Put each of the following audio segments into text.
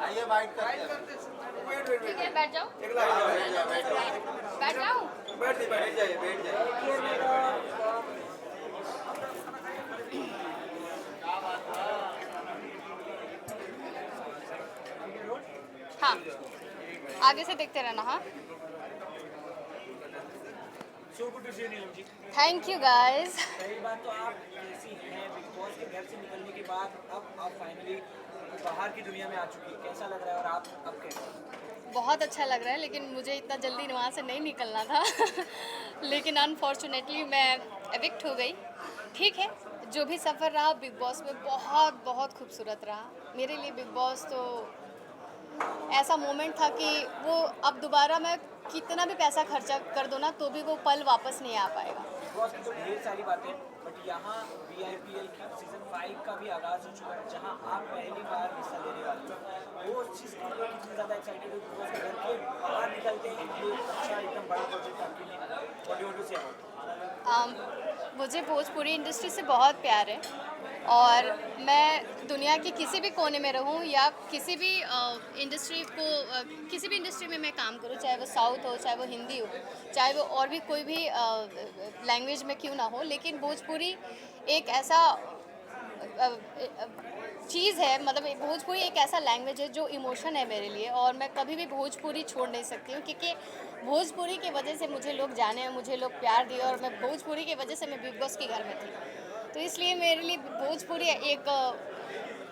आइए बाइट करते हैं। ठीक है, बैठ जाओ। बैठ जाओ। बैठ जाइए बैठ जाइए। हाँ, आगे से देखते रहना। हाँ, so good to see you Neelam ji. Thank you guys. पहली बात तो आप कैसी हैं बिग बॉस के घर से निकलने के बाद अब आप फाइनली बाहर की दुनिया में आ चुकी हैं, कैसा लग रहा है और आप अब कैसे हैं? बहुत अच्छा लग रहा है, लेकिन मुझे इतना जल्दी वहाँ से नहीं निकलना था। लेकिन अनफॉर्चुनेटली मैं एविक्ट हो गई। ठीक है, जो भी सफ़र रहा बिग बॉस में बहुत बहुत खूबसूरत रहा मेरे लिए। बिग बॉस तो ऐसा मोमेंट था कि वो अब दोबारा मैं कितना भी पैसा खर्चा कर दो ना तो भी वो पल वापस नहीं आ पाएगा। बिग बॉस की तो ढेर सारी बातें, बट यहाँ VIPL की सीजन 5 का भी आगाज हो चुका है जहाँ आप पहली बार हिस्सा लेने वाले हो। वो चीज़ के लिए कितनी ज़्यादा एक्साइटेड हो बिग बॉस के घर के बाहर निकलते हैं ये अच्छा एकदम बड़ा प्रोजेक्ट आपके लिए। What do you want to say about? मुझे भोजपुरी इंडस्ट्री से बहुत प्यार है और मैं दुनिया के किसी भी कोने में रहूं या किसी भी इंडस्ट्री को किसी भी इंडस्ट्री में मैं काम करूं, चाहे वो साउथ हो, चाहे वो हिंदी हो, चाहे वो और भी कोई भी लैंग्वेज में क्यों ना हो, लेकिन भोजपुरी एक ऐसा चीज़ है, मतलब भोजपुरी एक ऐसा लैंग्वेज है जो इमोशन है मेरे लिए और मैं कभी भी भोजपुरी छोड़ नहीं सकती हूँ, क्योंकि भोजपुरी की वजह से मुझे लोग जाने हैं, मुझे लोग प्यार दिए और मैं भोजपुरी की वजह से मैं बिग बॉस के घर में थी। तो इसलिए मेरे लिए भोजपुरी एक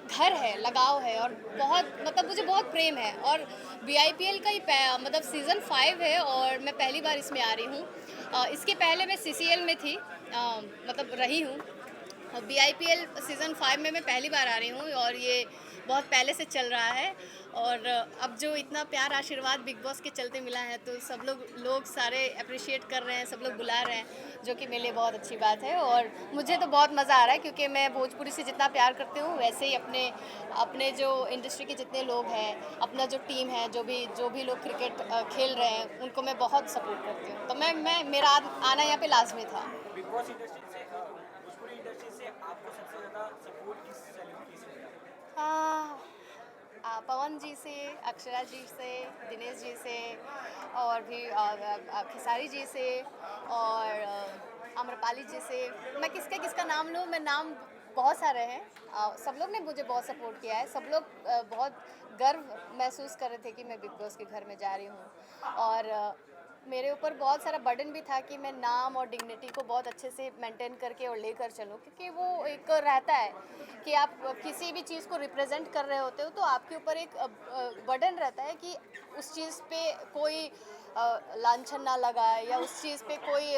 घर है, लगाव है और बहुत, मतलब मुझे बहुत प्रेम है। और VIPL का ही मतलब सीज़न 5 है और मैं पहली बार इसमें आ रही हूँ। इसके पहले मैं CCL में थी, मतलब रही हूँ। VIPL सीज़न 5 में मैं पहली बार आ रही हूँ और ये बहुत पहले से चल रहा है। और अब जो इतना प्यार आशीर्वाद बिग बॉस के चलते मिला है तो सब लोग सारे अप्रिशिएट कर रहे हैं, सब लोग बुला रहे हैं, जो कि मेरे लिए बहुत अच्छी बात है। और मुझे तो बहुत मज़ा आ रहा है क्योंकि मैं भोजपुरी से जितना प्यार करती हूँ वैसे ही अपने अपने जो इंडस्ट्री के जितने लोग हैं, अपना जो टीम है, जो भी लोग क्रिकेट खेल रहे हैं, उनको मैं बहुत सपोर्ट करती हूँ। तो मैं मेरा आना यहाँ पे लाजमी था। बिग बॉस इंडस्ट्री से भोजपुरी इंडस्ट्री से आपको सबसे ज़्यादा सपोर्ट किस सेलिब्रिटी से मिला? हाँ, पवन जी से, अक्षरा जी से, दिनेश जी से और भी खेसारी जी से और आम्रपाली जी से। मैं किसका किसका नाम लूँ, मैं नाम बहुत सारे हैं। सब लोग ने मुझे बहुत सपोर्ट किया है। सब लोग बहुत गर्व महसूस कर रहे थे कि मैं बिग बॉस के घर में जा रही हूँ। और मेरे ऊपर बहुत सारा बर्डन भी था कि मैं नाम और डिग्निटी को बहुत अच्छे से मेंटेन करके और लेकर चलूँ, क्योंकि वो एक रहता है कि आप किसी भी चीज़ को रिप्रेजेंट कर रहे होते हो तो आपके ऊपर एक बर्डन रहता है कि उस चीज़ पे कोई लांछन ना लगाए या उस चीज़ पे कोई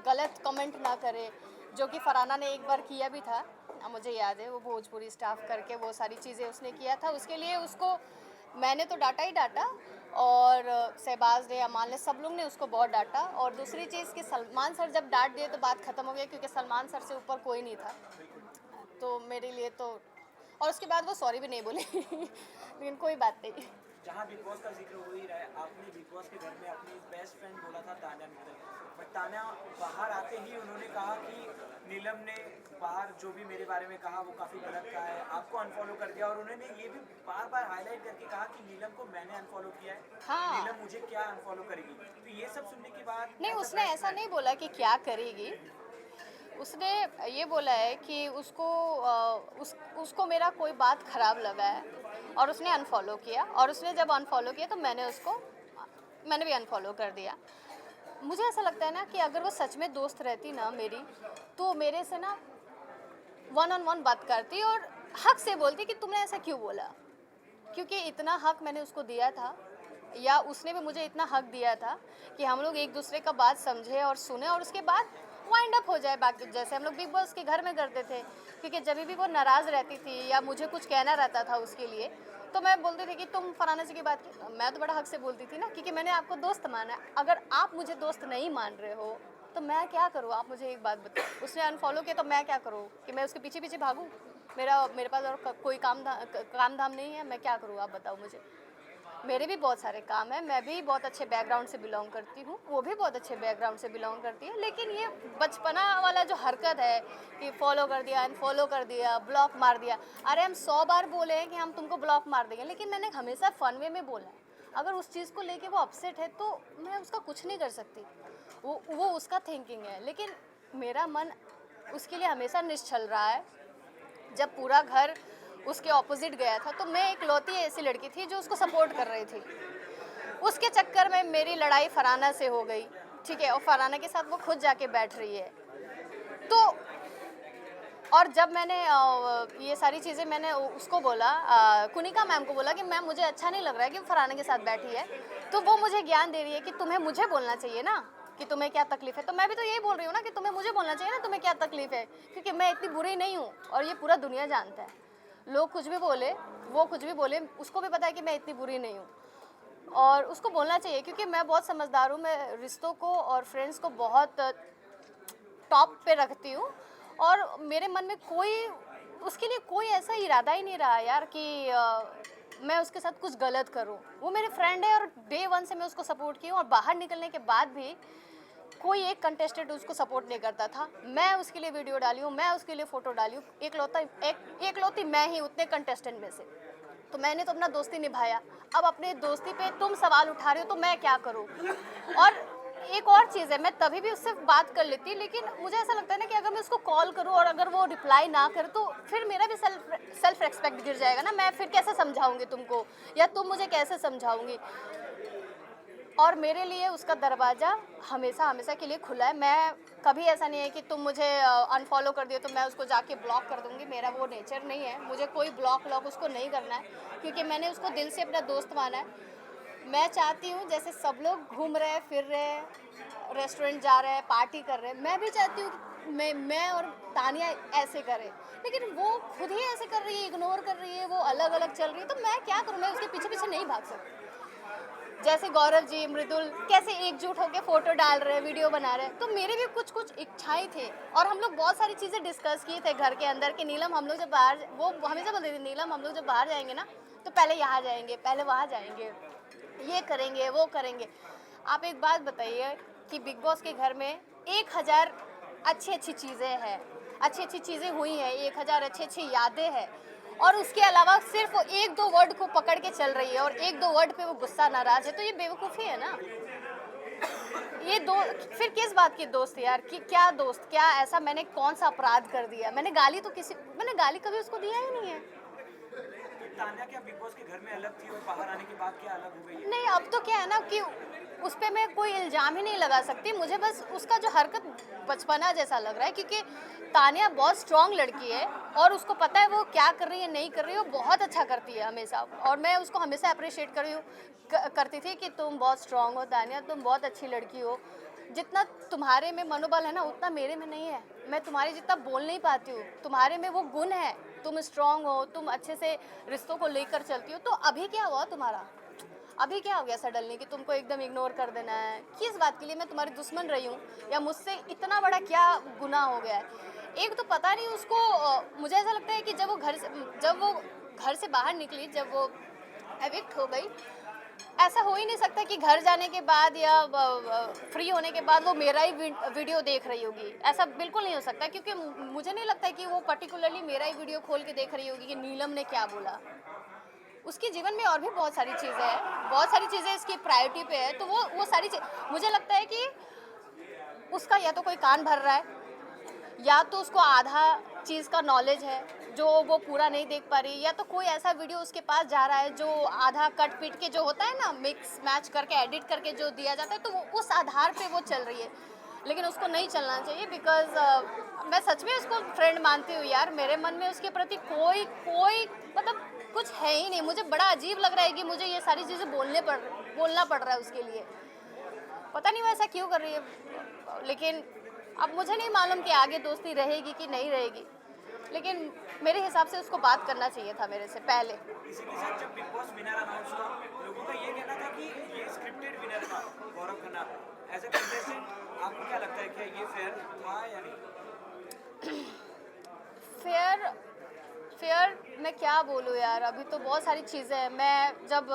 गलत कमेंट ना करे, जो कि फरहाना ने एक बार किया भी था। मुझे याद है, वो भोजपुरी स्टाफ करके वो सारी चीज़ें उसने किया था। उसके लिए उसको मैंने तो डांटा ही डांटा और शहबाज ने, अमाल ने, सब लोग ने उसको बहुत डांटा। और दूसरी चीज़ कि सलमान सर जब डांट दिए तो बात ख़त्म हो गई, क्योंकि सलमान सर से ऊपर कोई नहीं था। तो मेरे लिए तो, और उसके बाद वो सॉरी भी नहीं बोले। लेकिन कोई बात नहीं। जहाँ बिग बॉस का जिक्र हो ही रहा है, आपने बिग बॉस के घर में अपनी बेस्ट फ्रेंड बोला था तान्या मित्तल, बट तान्या बाहर आते ही उन्होंने कहा कि नीलम ने बाहर जो भी मेरे बारे में कहा वो काफ़ी गलत कहा है, आपको अनफॉलो कर दिया। और उन्होंने ये भी बार बार हाईलाइट करके कहा कि नीलम को मैंने अनफॉलो किया है, हाँ, नीलम मुझे क्या अनफॉलो करेगी। तो ये सब सुनने के बाद नहीं, as a उसने best ऐसा नहीं friend, बोला कि क्या करेगी। उसने ये बोला है कि उसको मेरा कोई बात ख़राब लगा है और उसने अनफॉलो किया। और उसने जब अनफॉलो किया तो मैंने भी अनफॉलो कर दिया। मुझे ऐसा लगता है ना कि अगर वो सच में दोस्त रहती ना मेरी, तो मेरे से ना 1 on 1 बात करती और हक से बोलती कि तुमने ऐसा क्यों बोला, क्योंकि इतना हक मैंने उसको दिया था या उसने भी मुझे इतना हक दिया था कि हम लोग एक दूसरे का बात समझे और सुने और उसके बाद वाइंड अप हो जाए बाकी, जैसे हम लोग बिग बॉस के घर में करते थे। क्योंकि जब भी वो नाराज़ रहती थी या मुझे कुछ कहना रहता था उसके लिए, तो मैं बोलती थी कि तुम फलाना जी की बात की। मैं तो बड़ा हक से बोलती थी ना, क्योंकि मैंने आपको दोस्त माना है। अगर आप मुझे दोस्त नहीं मान रहे हो तो मैं क्या करूँ, आप मुझे एक बात बताओ। उसने अनफॉलो किया तो मैं क्या करूँ, कि मैं उसके पीछे पीछे भागूँ? मेरे पास और कोई काम धाम नहीं है, मैं क्या करूँ, आप बताओ मुझे। मेरे भी बहुत सारे काम हैं, मैं भी बहुत अच्छे बैकग्राउंड से बिलोंग करती हूँ, वो भी बहुत अच्छे बैकग्राउंड से बिलोंग करती है, लेकिन ये बचपना वाला जो हरकत है कि फॉलो कर दिया, अनफॉलो कर दिया, ब्लॉक मार दिया। अरे हम 100 बार बोले हैं कि हम तुमको ब्लॉक मार देंगे, लेकिन मैंने हमेशा फन वे में बोला है। अगर उस चीज़ को लेके वो अपसेट है तो मैं उसका कुछ नहीं कर सकती, वो उसका थिंकिंग है, लेकिन मेरा मन उसके लिए हमेशा निश्चल रहा है। जब पूरा घर उसके ऑपोजिट गया था तो मैं इकलौती ऐसी लड़की थी जो उसको सपोर्ट कर रही थी। उसके चक्कर में मेरी लड़ाई फरहाना से हो गई, ठीक है, और फरहाना के साथ वो खुद जाके बैठ रही है। तो और जब मैंने ये सारी चीज़ें मैंने उसको बोला, कुनिका मैम को बोला कि मैम मुझे अच्छा नहीं लग रहा है कि फरहाना के साथ बैठी है, तो वो मुझे ज्ञान दे रही है कि तुम्हें मुझे बोलना चाहिए ना कि तुम्हें क्या तकलीफ है। तो मैं भी तो यही बोल रही हूँ ना कि तुम्हें मुझे बोलना चाहिए ना तुम्हें क्या तकलीफ है, क्योंकि मैं इतनी बुरी नहीं हूँ और ये पूरा दुनिया जानता है। लोग कुछ भी बोले, वो कुछ भी बोले, उसको भी पता है कि मैं इतनी बुरी नहीं हूँ और उसको बोलना चाहिए, क्योंकि मैं बहुत समझदार हूँ। मैं रिश्तों को और फ्रेंड्स को बहुत टॉप पे रखती हूँ और मेरे मन में कोई उसके लिए कोई ऐसा इरादा ही नहीं रहा यार कि मैं उसके साथ कुछ गलत करूं। वो मेरे फ्रेंड है और डे 1 से मैं उसको सपोर्ट की हूँ और बाहर निकलने के बाद भी कोई एक कंटेस्टेंट उसको सपोर्ट नहीं करता था। मैं उसके लिए वीडियो डाली हूँ, मैं उसके लिए फ़ोटो डाली हूँ, एकलौती मैं ही उतने कंटेस्टेंट में से। तो मैंने तो अपना दोस्ती निभाया। अब अपने दोस्ती पे तुम सवाल उठा रहे हो तो मैं क्या करूँ। और एक और चीज़ है, मैं तभी भी उससे बात कर लेती, लेकिन मुझे ऐसा लगता है ना कि अगर मैं उसको कॉल करूँ और अगर वो रिप्लाई ना करे तो फिर मेरा भी सेल्फ रिस्पेक्ट गिर जाएगा ना। मैं फिर कैसे समझाऊंगी तुमको या तुम मुझे कैसे समझाऊंगी। और मेरे लिए उसका दरवाज़ा हमेशा हमेशा के लिए खुला है। मैं कभी ऐसा नहीं है कि तुम मुझे अनफॉलो कर दियो तो मैं उसको जाके ब्लॉक कर दूंगी, मेरा वो नेचर नहीं है। मुझे कोई ब्लॉक उसको नहीं करना है, क्योंकि मैंने उसको दिल से अपना दोस्त माना है। मैं चाहती हूँ जैसे सब लोग घूम रहे हैं, फिर रहे हैं, रेस्टोरेंट जा रहे हैं, पार्टी कर रहे हैं, मैं भी चाहती हूँ कि मैं और तानिया ऐसे करें, लेकिन वो खुद ही ऐसे कर रही है, इग्नोर कर रही है, वो अलग अलग चल रही है। तो मैं क्या करूँ, मैं उसके पीछे पीछे नहीं भाग सकती। जैसे गौरव जी, मृदुल कैसे एकजुट होकर फोटो डाल रहे हैं, वीडियो बना रहे हैं, तो मेरे भी कुछ कुछ इच्छाएं थे और हम लोग बहुत सारी चीज़ें डिस्कस किए थे घर के अंदर कि नीलम हम लोग जब बाहर, वो हमेशा बोलते थे नीलम हम लोग जब बाहर जाएंगे ना तो पहले यहाँ जाएंगे, पहले वहाँ जाएंगे, ये करेंगे, वो करेंगे। आप एक बात बताइए कि बिग बॉस के घर में 1000 अच्छी अच्छी चीज़ें हैं, अच्छी अच्छी चीज़ें हुई हैं, 1000 अच्छी अच्छी यादें हैं, और उसके अलावा सिर्फ 1-2 वर्ड को पकड़ के चल रही है और 1-2 वर्ड पे वो गुस्सा नाराज है, तो ये बेवकूफ़ी है ना। ये दो फिर किस बात की दोस्त यार, कि क्या दोस्त, क्या ऐसा मैंने कौन सा अपराध कर दिया। मैंने गाली कभी उसको दिया ही नहीं है। तान्या क्या बिग बॉस के घर में अलग थी और बाहर आने के बाद क्या अलग हो गई है? नहीं, अब तो क्या है ना कि उस पर मैं कोई इल्ज़ाम ही नहीं लगा सकती। मुझे बस उसका जो हरकत बचपना जैसा लग रहा है, क्योंकि तानिया बहुत स्ट्रांग लड़की है और उसको पता है वो क्या कर रही है, नहीं कर रही है, वो बहुत अच्छा करती है हमेशा। और मैं उसको हमेशा अप्रिशिएट करती थी कि तुम बहुत स्ट्रांग हो तानिया, तुम बहुत अच्छी लड़की हो। जितना तुम्हारे में मनोबल है ना उतना मेरे में नहीं है। मैं तुम्हारे जितना बोल नहीं पाती हूँ, तुम्हारे में वो गुण है, तुम स्ट्रांग हो, तुम अच्छे से रिश्तों को लेकर चलती हो। तो अभी क्या हुआ तुम्हारा, अभी क्या हो गया सडनली कि तुमको एकदम इग्नोर कर देना है? किस बात के लिए मैं तुम्हारी दुश्मन रही हूँ या मुझसे इतना बड़ा क्या गुनाह हो गया है? एक तो पता नहीं उसको, मुझे ऐसा लगता है कि जब वो घर से बाहर निकली, जब वो एविक्ट हो गई, ऐसा हो ही नहीं सकता कि घर जाने के बाद या फ्री होने के बाद वो मेरा ही वीडियो देख रही होगी। ऐसा बिल्कुल नहीं हो सकता, क्योंकि मुझे नहीं लगता कि वो पर्टिकुलरली मेरा ही वीडियो खोल के देख रही होगी कि नीलम ने क्या बोला। उसके जीवन में और भी बहुत सारी चीज़ें हैं, बहुत सारी चीज़ें इसकी प्रायोरिटी पे है, तो वो सारी चीज़ मुझे लगता है कि उसका या तो कोई कान भर रहा है या तो उसको आधा चीज़ का नॉलेज है जो वो पूरा नहीं देख पा रही, या तो कोई ऐसा वीडियो उसके पास जा रहा है जो आधा कट पीट के जो होता है ना, मिक्स मैच करके एडिट करके जो दिया जाता है, तो वो उस आधार पे वो चल रही है। लेकिन उसको नहीं चलना चाहिए, बिकॉज मैं सच में उसको फ्रेंड मानती हूँ यार। मेरे मन में उसके प्रति कोई कोई मतलब कुछ है ही नहीं। मुझे बड़ा अजीब लग रहा है कि मुझे ये सारी चीज़ें बोलना पड़ रहा है उसके लिए। पता नहीं वो ऐसा क्यों कर रही है, लेकिन अब मुझे नहीं मालूम कि आगे दोस्ती रहेगी कि नहीं रहेगी, लेकिन मेरे हिसाब से उसको बात करना चाहिए था मेरे से पहले। इसी के साथ जब बिग बॉस विनर अनाउंस हुआ, लोगों का ये कहना था कि ये स्क्रिप्टेड विनर था Gaurav Khanna. As a contestant आपको क्या लगता है कि ये फेयर था या नहीं? फेयर मैं क्या बोलूँ यार, अभी तो बहुत सारी चीज़ें हैं। मैं जब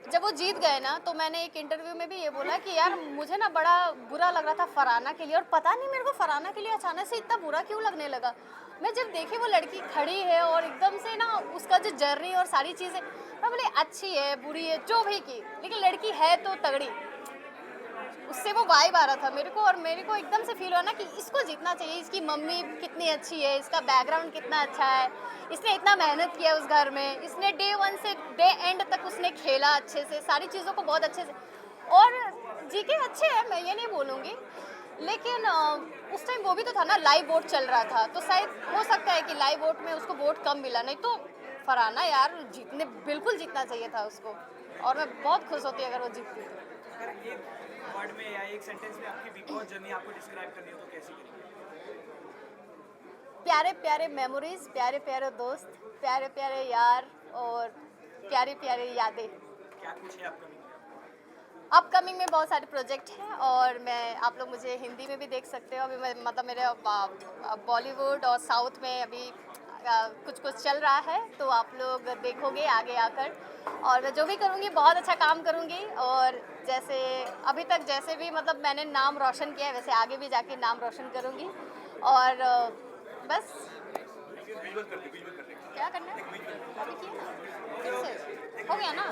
जब वो जीत गए ना तो मैंने एक इंटरव्यू में भी ये बोला कि यार मुझे ना बड़ा बुरा लग रहा था फरहाना के लिए, और पता नहीं मेरे को फरहाना के लिए अचानक से इतना बुरा क्यों लगने लगा। मैं जब देखी वो लड़की खड़ी है और एकदम से ना उसका जो जर्नी और सारी चीज़ें, मैं बोली अच्छी है बुरी है जो भी की, लेकिन लड़की है तो तगड़ी, उससे वो वाइब आ रहा था मेरे को। और मेरे को एकदम से फील हुआ ना कि इसको जीतना चाहिए, इसकी मम्मी कितनी अच्छी है, इसका बैकग्राउंड कितना अच्छा है, इसने इतना मेहनत किया उस घर में, इसने डे 1 से डे एंड तक उसने खेला अच्छे से, सारी चीज़ों को बहुत अच्छे से। और जीके अच्छे हैं, मैं ये नहीं बोलूँगी, लेकिन उस टाइम वो भी तो था ना, लाइव वोट चल रहा था, तो शायद हो सकता है कि लाइव वोट में उसको वोट कम मिला, नहीं तो फरहाना यार जीतने बिल्कुल जीतना चाहिए था उसको, और मैं बहुत खुश होती अगर वो जीतती तो। अगर एक वर्ड में या एक सेंटेंस में आपकी बिग बॉस जर्नी आपको डिस्क्राइब करनी हो तो कैसी करेंगे? प्यारे प्यारे मेमोरीज, प्यारे प्यारे दोस्त, प्यारे प्यारे यार, और प्यारी प्यारी यादें। क्या कुछ है आपका? अपकमिंग में बहुत सारे प्रोजेक्ट हैं, और मैं आप लोग मुझे हिंदी में भी देख सकते हो। अभी मतलब मेरे बॉलीवुड और साउथ में अभी कुछ कुछ चल रहा है, तो आप लोग देखोगे आगे आकर। और मैं जो भी करूँगी बहुत अच्छा काम करूँगी, और जैसे अभी तक जैसे भी मतलब मैंने नाम रोशन किया है, वैसे आगे भी जाके नाम रोशन करूँगी। और बस क्या करना है अभी किया ना, फिर से हो गया ना।